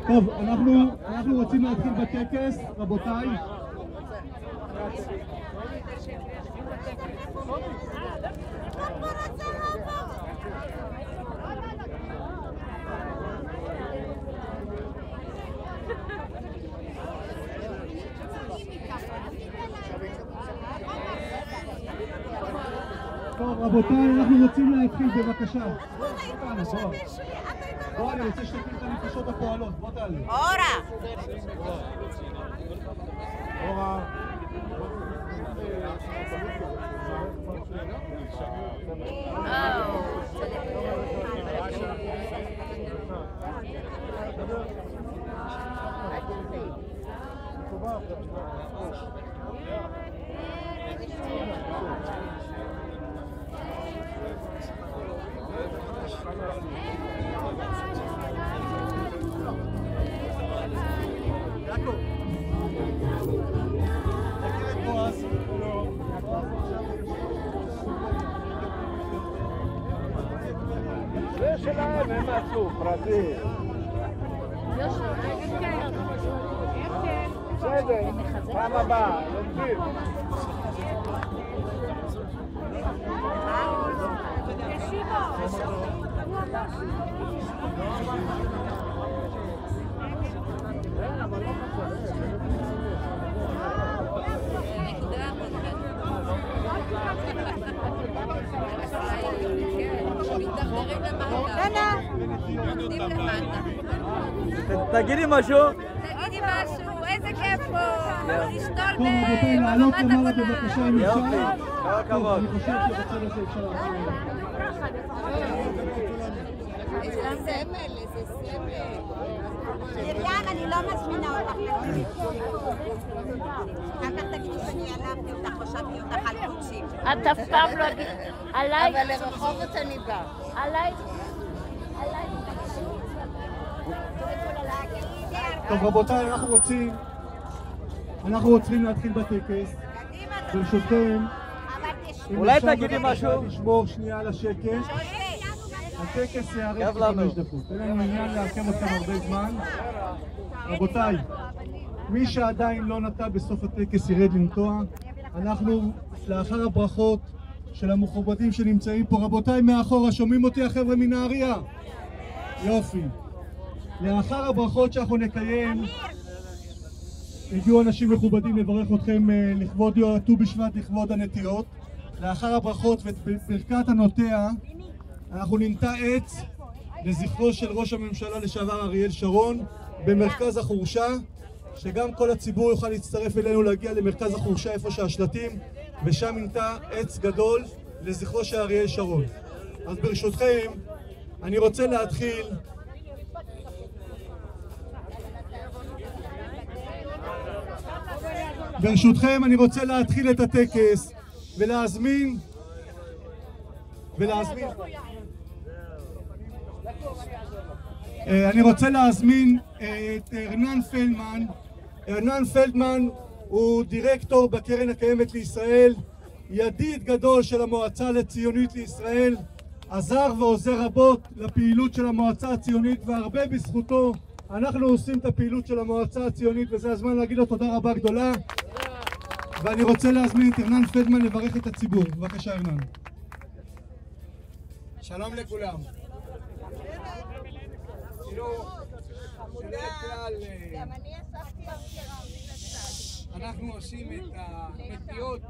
טוב, אנחנו רוצים להתחיל בטקס, רבותיי. טוב, רבותיי, אנחנו רוצים להתחיל, בבקשה. בוא, אני רוצה שתכיר את הנפשות הפועלות, בוא תעלה. אורה! אורה. זה שלהם, הם עשו, פרטי. בסדר, פעם הבאה, לומדים. תגידי משהו. תגידי משהו, איזה כיף פה. לשתול טוב, רבותיי, לעלות למעלה הגולן. בבקשה אם אפשר. כל הכבוד. אני חושב שבצד הזה אפשר לעשות. איזה סמל, איזה סמל. מרים, אני לא מזמינה אותך. אחר כך תגידי שאני הלכתי אותך, חשבתי אותך על קוצים. את אף פעם לא אגיד עליי. אבל לרחובות אני באה. עליי. טוב, רבותיי, אנחנו רוצים להתחיל בטקס. ברשותכם, אולי תגידי משהו? לשמור שנייה על השקט. הטקס יארך 5 דקות. אין לנו עניין לעכב אתכם הרבה זמן. רבותיי, מי שעדיין לא נטע בסוף הטקס ירד לנטוע. אנחנו, לאחר הברכות של המכובדים שנמצאים פה, רבותיי מאחורה, שומעים אותי החבר'ה מנהריה? יופי. לאחר הברכות שאנחנו נקיים, הגיעו אנשים מכובדים לברך אתכם לכבוד ט"ו בשבט, לכבוד הנטיעות. לאחר הברכות וברכת הנוטע, אנחנו ננטע עץ לזכרו של ראש הממשלה לשעבר אריאל שרון במרכז החורשה, שגם כל הציבור יוכל להצטרף אלינו להגיע למרכז החורשה איפה שהשלטים, ושם ננטע עץ גדול לזכרו של אריאל שרון. אז ברשותכם, אני רוצה להתחיל את הטקס ולהזמין אני רוצה להזמין את הרנן פלדמן. הרנן פלדמן הוא דירקטור בקרן הקיימת לישראל, ידיד גדול של המועצה הציונית לישראל, עזר ועוזר רבות לפעילות של המועצה הציונית, והרבה בזכותו אנחנו עושים את הפעילות של המועצה הציונית, וזה הזמן להגיד לו תודה רבה גדולה. ואני רוצה להזמין את הרנן פלדמן לברך את הציבור. בבקשה הרנן. שלום לכולם. אנחנו עושים את הנטיעות